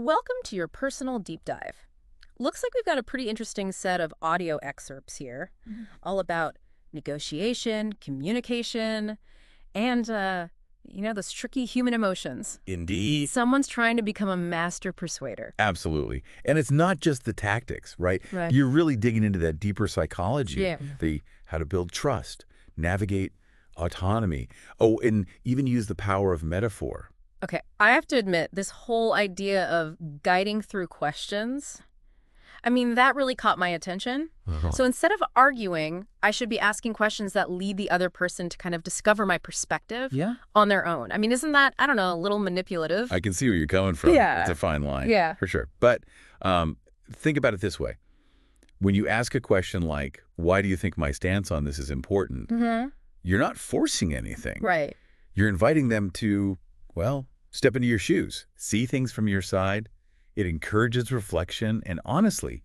Welcome to your personal deep dive. Looks like we've got a pretty interesting set of audio excerpts here, all about negotiation, communication, and, those tricky human emotions. Indeed. Someone's trying to become a master persuader. Absolutely. And it's not just the tactics, right? Right. You're really digging into that deeper psychology, Yeah. the how to build trust, navigate autonomy. Oh, and even use the power of metaphor. Okay, I have to admit, this whole idea of guiding through questions, that really caught my attention. So instead of arguing, I should be asking questions that lead the other person to kind of discover my perspective Yeah. on their own. Isn't that, I don't know, a little manipulative? I can see where you're coming from. Yeah. It's a fine line. Yeah. For sure. But think about it this way. When you ask a question like, why do you think my stance on this is important? You're not forcing anything. Right. You're inviting them to, well, step into your shoes, see things from your side. It encourages reflection, and honestly,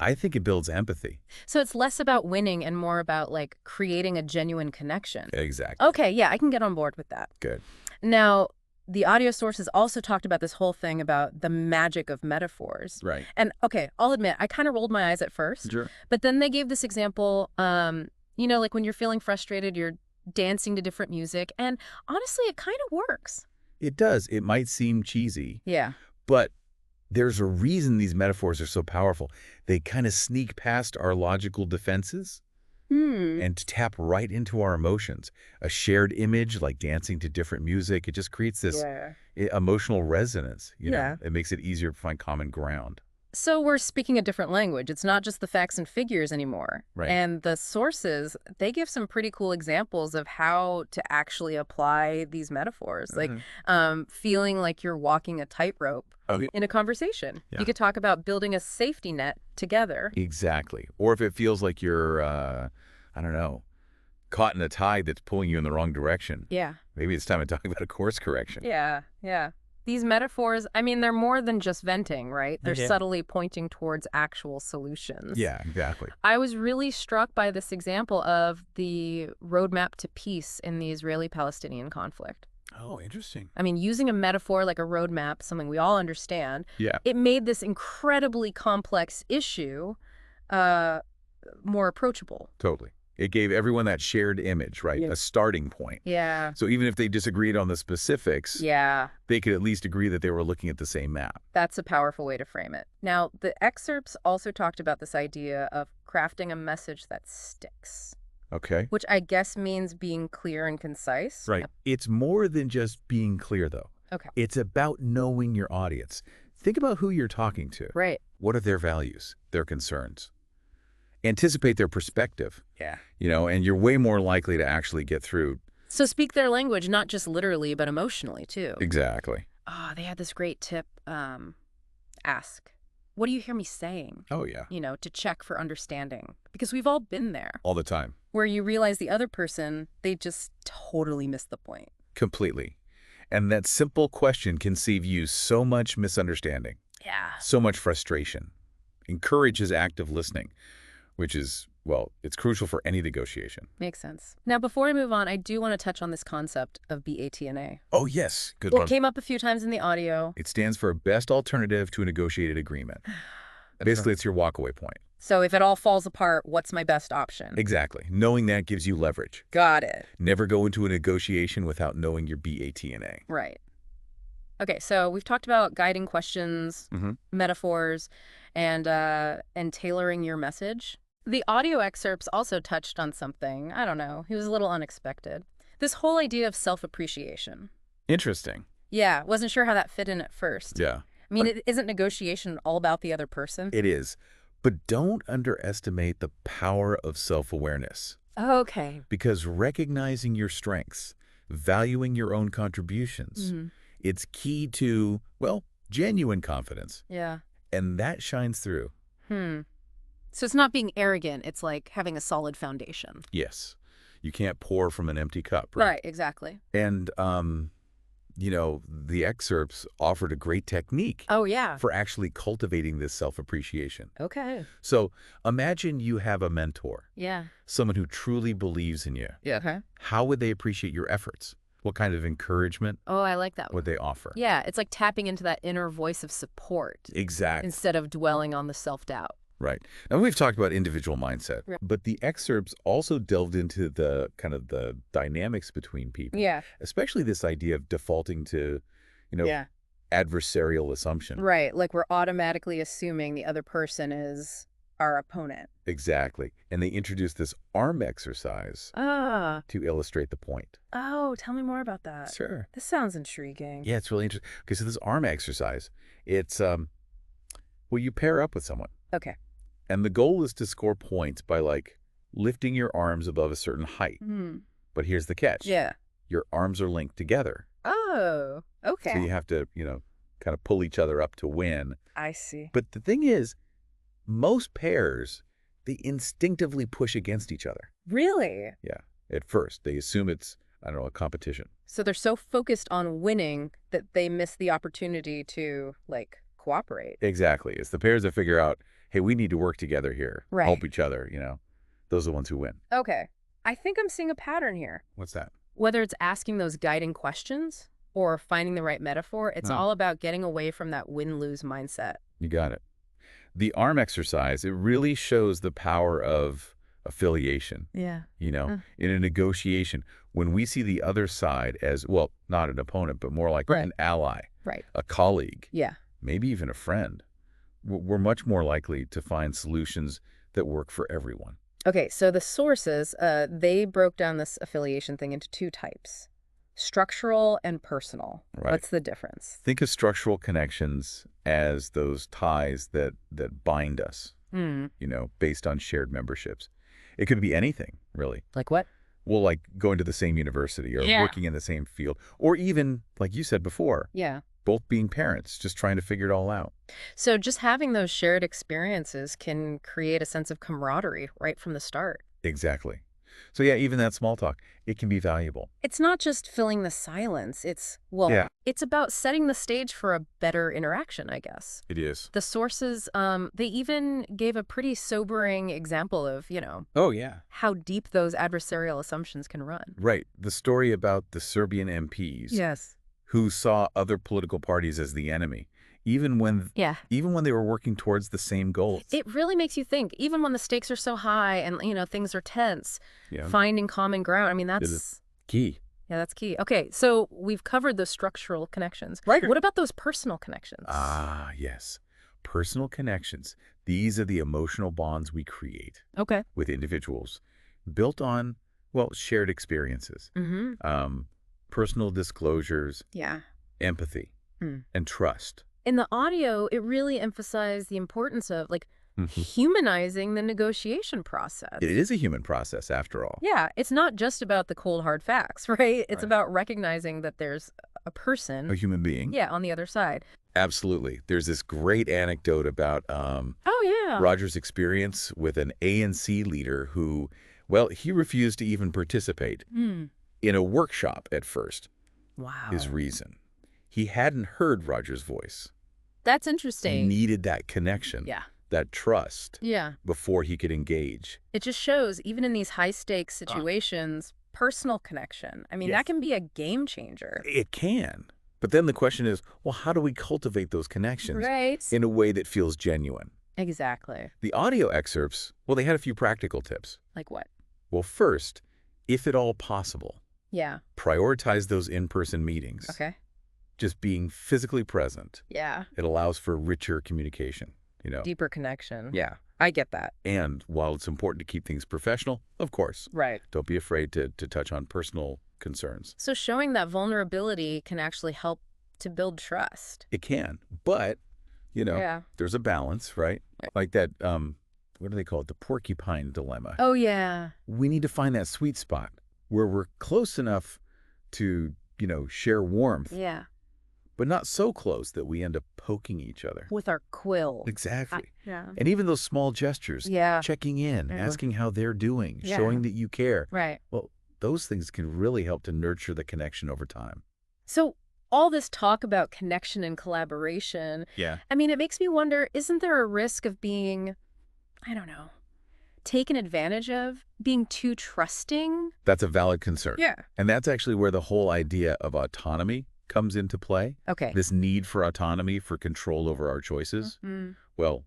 I think it builds empathy. So it's less about winning and more about, creating a genuine connection. Exactly. Okay, yeah, I can get on board with that. Good. Now, the audio sources also talked about this whole thing about the magic of metaphors. Right. And, okay, I'll admit, I kind of rolled my eyes at first. Sure. But then they gave this example, like when you're feeling frustrated, you're dancing to different music. And honestly, it kind of works. It does. It might seem cheesy, Yeah. but there's a reason these metaphors are so powerful. They kind of sneak past our logical defenses and tap right into our emotions. A shared image like dancing to different music, it just creates this emotional resonance. You know, it makes it easier to find common ground. So we're speaking a different language. It's not just the facts and figures anymore. Right. And the sources, they give some pretty cool examples of how to actually apply these metaphors, like feeling like you're walking a tightrope in a conversation. Yeah. You could talk about building a safety net together. Exactly. Or if it feels like you're, caught in a tide that's pulling you in the wrong direction. Yeah. Maybe it's time to talk about a course correction. Yeah. These metaphors, they're more than just venting, right? They're subtly pointing towards actual solutions. Yeah, exactly. I was really struck by this example of the roadmap to peace in the Israeli-Palestinian conflict. Oh, interesting. Using a metaphor like a roadmap, something we all understand, Yeah. it made this incredibly complex issue more approachable. Totally. It gave everyone that shared image, right? Yeah. A starting point. Yeah. So even if they disagreed on the specifics, Yeah. they could at least agree that they were looking at the same map. That's a powerful way to frame it. Now, the excerpts also talked about this idea of crafting a message that sticks. Okay. Which I guess means being clear and concise. Right. It's more than just being clear, though. Okay. It's about knowing your audience. Think about who you're talking to. Right. What are their values, their concerns? Anticipate their perspective. Yeah. And you're way more likely to actually get through. So speak their language, not just literally, but emotionally, too. Exactly. Oh, they had this great tip. Ask, what do you hear me saying? Oh, yeah. To check for understanding. Because we've all been there. All the time. Where you realize the other person, they just totally missed the point. Completely. And that simple question can save you so much misunderstanding. Yeah. So much frustration. Encourages active listening, which is, well, it's crucial for any negotiation. Makes sense. Now, before I move on, I do want to touch on this concept of BATNA. Oh, yes. Good Well, one. it came up a few times in the audio. It stands for Best Alternative to a Negotiated Agreement. Basically, it's your walkaway point. So if it all falls apart, what's my best option? Exactly. Knowing that gives you leverage. Got it. Never go into a negotiation without knowing your BATNA. Right. Okay, so we've talked about guiding questions, metaphors, and tailoring your message. The audio excerpts also touched on something, I don't know, it was a little unexpected. This whole idea of self-appreciation. Interesting. Yeah, wasn't sure how that fit in at first. Yeah. Isn't negotiation all about the other person? It is. But don't underestimate the power of self-awareness. Okay. Because recognizing your strengths, valuing your own contributions, it's key to, well, genuine confidence. Yeah. And that shines through. So it's not being arrogant, it's like having a solid foundation. Yes. You can't pour from an empty cup, Right, right? exactly. And, the excerpts offered a great technique Oh, yeah. for actually cultivating this self-appreciation. Okay. So imagine you have a mentor, Yeah. someone who truly believes in you. Yeah. Okay. How would they appreciate your efforts? what kind of encouragement Oh, I like that would one. they offer. Yeah, it's like tapping into that inner voice of support Exactly. instead of dwelling on the self-doubt. Right. And we've talked about individual mindset, Right. but the excerpts also delved into the kind of the dynamics between people, Yeah. especially this idea of defaulting to, you know, Yeah. adversarial assumption. Right, like we're automatically assuming the other person is our opponent. Exactly. And they introduced this arm exercise Ah. to illustrate the point. Oh, tell me more about that. Sure. This sounds intriguing. Yeah, it's really interesting. Okay, so this arm exercise, it's, well, you pair up with someone. Okay. And the goal is to score points by, like, lifting your arms above a certain height. Hmm. But here's the catch. Yeah. Your arms are linked together. Oh, okay. So you have to, kind of pull each other up to win. I see. But the thing is, most pairs, they instinctively push against each other. Really? Yeah. At first, they assume it's, I don't know, a competition. So they're so focused on winning that they miss the opportunity to, like, cooperate. Exactly. It's the pairs that figure out, hey, we need to work together here. Right. Help each other, Those are the ones who win. Okay. I think I'm seeing a pattern here. What's that? Whether it's asking those guiding questions or finding the right metaphor, it's all about getting away from that win-lose mindset. You got it. The arm exercise, it really shows the power of affiliation. Yeah. In a negotiation, when we see the other side as, well, not an opponent, but more like Right. an ally, Right. a colleague, Yeah. maybe even a friend, we're much more likely to find solutions that work for everyone. Okay, so the sources, they broke down this affiliation thing into two types, structural and personal. Right. What's the difference? Think of structural connections as those ties that bind us, based on shared memberships. It could be anything, really. Like what? Well, like going to the same university or Yeah. working in the same field, or even, like you said before, Yeah. both being parents, just trying to figure it all out. So just having those shared experiences can create a sense of camaraderie right from the start. Exactly. So yeah, even that small talk, it can be valuable. It's not just filling the silence. Yeah. It's about setting the stage for a better interaction, I guess. It is. The sources, they even gave a pretty sobering example of, Oh, yeah. how deep those adversarial assumptions can run. Right. The story about the Serbian MPs Yes. who saw other political parties as the enemy, even when Yeah. they were working towards the same goals. It really makes you think, even when the stakes are so high and, things are tense, Yeah. finding common ground. I mean, It that's, is key. yeah, that's key. Okay, so we've covered the structural connections. Right. What about those personal connections? Ah, yes. Personal connections. These are the emotional bonds we create Okay. with individuals built on, well, shared experiences, Mm-hmm. personal disclosures, Yeah. empathy, and trust. In the audio, it really emphasized the importance of, like, Mhm. humanizing the negotiation process. It is a human process, after all. Yeah, it's not just about the cold, hard facts, right? It's Right. about recognizing that there's a person, A human being. yeah, on the other side. Absolutely. There's this great anecdote about Oh, yeah. Roger's experience with an ANC leader who, well, he refused to even participate in a workshop at first. Wow. His reason. He hadn't heard Roger's voice. That's He interesting. needed that connection, Yeah. that trust, Yeah. before he could engage. It just shows, even in these high-stakes situations, personal connection. I mean, Yes. that can be a game changer. It can. But then the question is, well, how do we cultivate those connections Right. in a way that feels genuine? Exactly. The audio excerpts, well, they had a few practical tips. Like what? Well, first, if at all possible, Yeah. prioritize those in-person meetings. Okay. Just being physically present. Yeah. It allows for richer communication, Deeper connection. Yeah. I get that. And while it's important to keep things professional, of course, Right. don't be afraid to touch on personal concerns. So showing that vulnerability can actually help to build trust. It can, but, Yeah. there's a balance, right? Like that, what do they call it? The porcupine dilemma. Oh, yeah. We need to find that sweet spot where we're close enough to, share warmth, Yeah. but not so close that we end up poking each other. With our quill. Exactly. Yeah. And even those small gestures, Yeah. checking in, Mhm. asking how they're doing, Yeah. showing that you care. Right. Well, those things can really help to nurture the connection over time. So all this talk about connection and collaboration, Yeah. I mean, it makes me wonder, isn't there a risk of being, I don't know, taken advantage of, being too trusting. That's a valid concern. Yeah. And that's actually where the whole idea of autonomy comes into play. Okay. This need for autonomy, for control over our choices. Well,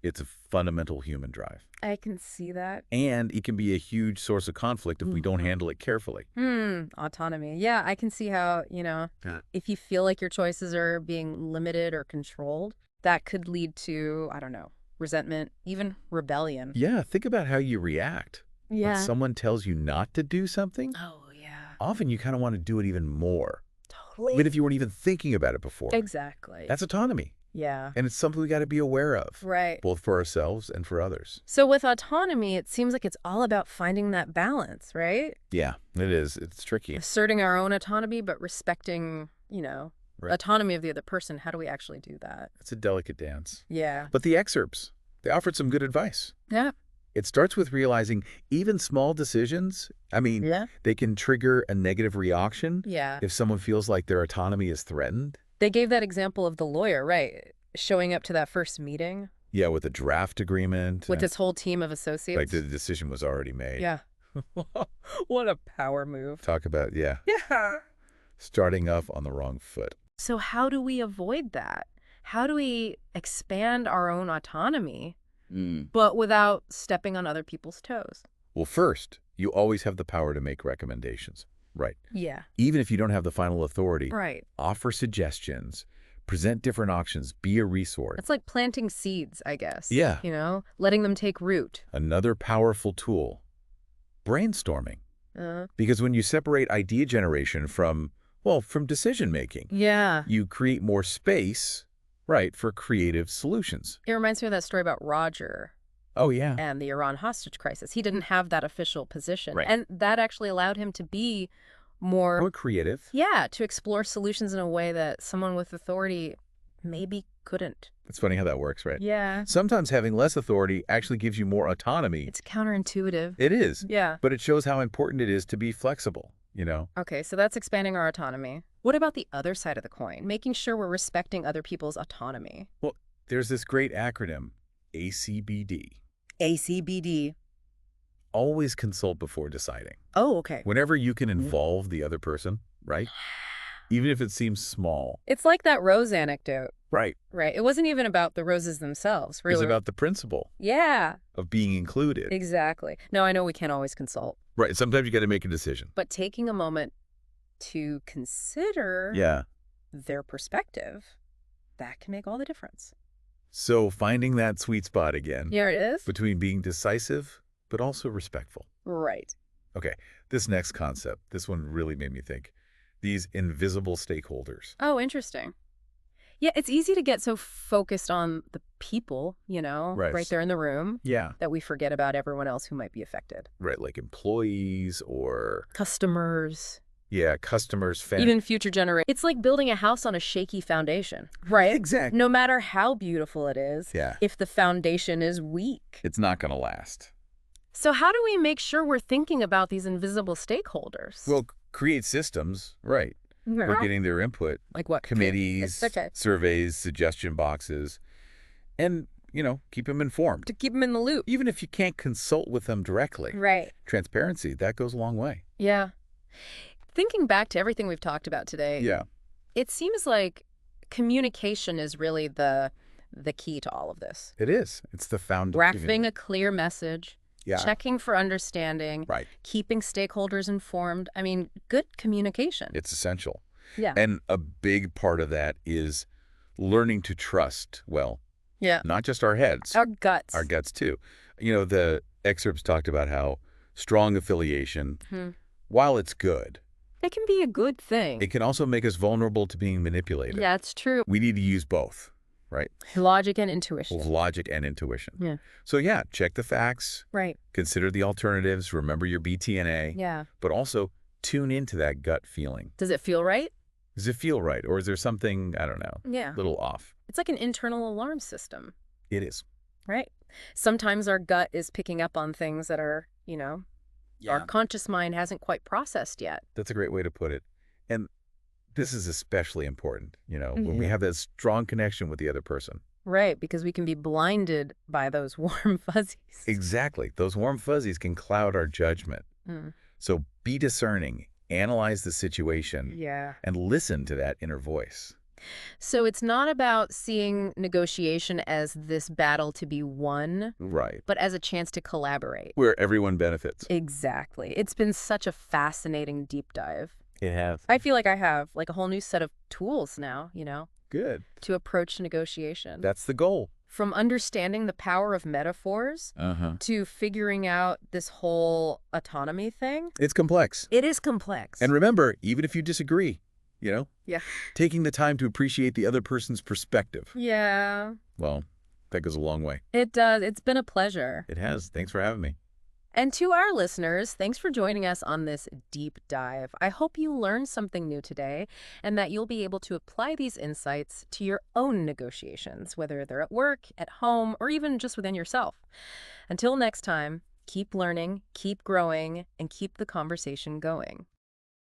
it's a fundamental human drive. I can see that. And it can be a huge source of conflict if we don't handle it carefully. Autonomy. Yeah, I can see how, if you feel like your choices are being limited or controlled, that could lead to, I don't know, resentment, even rebellion. Yeah, think about how you react. Yeah. When someone tells you not to do something, Oh, yeah. often you kind of want to do it even more. Totally. Even if you weren't even thinking about it before. Exactly. That's autonomy. Yeah. And it's something we got to be aware of. Right. Both for ourselves and for others. So with autonomy, it seems like it's all about finding that balance, right? Yeah, it is. It's tricky. Asserting our own autonomy, but respecting, Right. autonomy of the other person. How do we actually do that? It's a delicate dance. Yeah. But the excerpts, they offered some good advice. Yeah. It starts with realizing even small decisions, they can trigger a negative reaction Yeah. if someone feels like their autonomy is threatened. They gave that example of the lawyer, right? Showing up to that first meeting. Yeah, with a draft agreement. With his whole team of associates. Like the decision was already made. Yeah. What a power move. Talk about, Yeah. starting off on the wrong foot. So how do we avoid that? How do we expand our own autonomy, but without stepping on other people's toes? Well, first, you always have the power to make recommendations. Right. Yeah. Even if you don't have the final authority. Right. Offer suggestions, present different options, be a resource. It's like planting seeds, I guess. Yeah. Letting them take root. Another powerful tool, brainstorming. Because when you separate idea generation from decision-making, Yeah. you create more space, right, for creative solutions. It reminds me of that story about Roger. Oh, yeah. And the Iran hostage crisis. He didn't have that official position. Right. And that actually allowed him to be more creative. Yeah, to explore solutions in a way that someone with authority maybe couldn't. It's funny how that works, right? Yeah. Sometimes having less authority actually gives you more autonomy. It's counterintuitive. It is. Yeah. But it shows how important it is to be flexible, Okay, so that's expanding our autonomy. What about the other side of the coin? Making sure we're respecting other people's autonomy. Well, there's this great acronym, ACBD. ACBD. Always consult before deciding. Oh, okay. Whenever you can involve the other person, right? Even if it seems small. It's like that rose anecdote. Right. Right. It wasn't even about the roses themselves, really. It's about the principle. Yeah. Of being included. Exactly. No, I know we can't always consult. Right. Sometimes you got to make a decision. But taking a moment to consider their perspective, that can make all the difference. So finding that sweet spot again. Here it is. Between being decisive, but also respectful. Right. Okay. This next concept, this one really made me think. These invisible stakeholders. Oh, interesting. Yeah, it's easy to get so focused on the people, right there in the room. Yeah. That we forget about everyone else who might be affected. Right, like employees or... customers. Yeah, customers, fans. Even future generations. It's like building a house on a shaky foundation. Right? Exactly. No matter how beautiful it is, if the foundation is weak, it's not going to last. So how do we make sure we're thinking about these invisible stakeholders? Well, create systems, right. We're getting their input. Like what? Committees, surveys, suggestion boxes, and, keep them informed. To keep them in the loop. Even if you can't consult with them directly. Right. Transparency, that goes a long way. Yeah. Thinking back to everything we've talked about today, it seems like communication is really the key to all of this. It is. It's the foundation. Drafting a clear message. Yeah. Checking for understanding. Right. Keeping stakeholders informed. I mean, good communication. It's essential. Yeah. And a big part of that is learning to trust, not just our heads. Our guts. Our guts, too. The excerpts talked about how strong affiliation, while it's good, it can be a good thing. it can also make us vulnerable to being manipulated. Yeah, it's true. We need to use both, right? Logic and intuition. Logic and intuition. Yeah. So, check the facts. Right. Consider the alternatives. Remember your BTNA. Yeah. But also tune into that gut feeling. Does it feel right? Does it feel right? Or is there something, I don't know, a little off? It's like an internal alarm system. It is. Right. Sometimes our gut is picking up on things that are, our conscious mind hasn't quite processed yet. That's a great way to put it. And This is especially important, when we Yeah. have that strong connection with the other person. Right, because we can be blinded by those warm fuzzies. Exactly. Those warm fuzzies can cloud our judgment. Mm. So be discerning, analyze the situation, Yeah. and listen to that inner voice. So it's not about seeing negotiation as this battle to be won, Right. but as a chance to collaborate. Where everyone benefits. Exactly. It's been such a fascinating deep dive. It has. I feel like I have like a whole new set of tools now, Good. to approach negotiation. That's the goal. From understanding the power of metaphors to figuring out this whole autonomy thing. It's complex. It is complex. And remember, even if you disagree, Yeah. taking the time to appreciate the other person's perspective, Yeah, well, that goes a long way. it does. It's been a pleasure. It has. Thanks for having me. And to our listeners, thanks for joining us on this deep dive. I hope you learned something new today and that you'll be able to apply these insights to your own negotiations, whether they're at work, at home, or even just within yourself. Until next time, keep learning, keep growing, and keep the conversation going.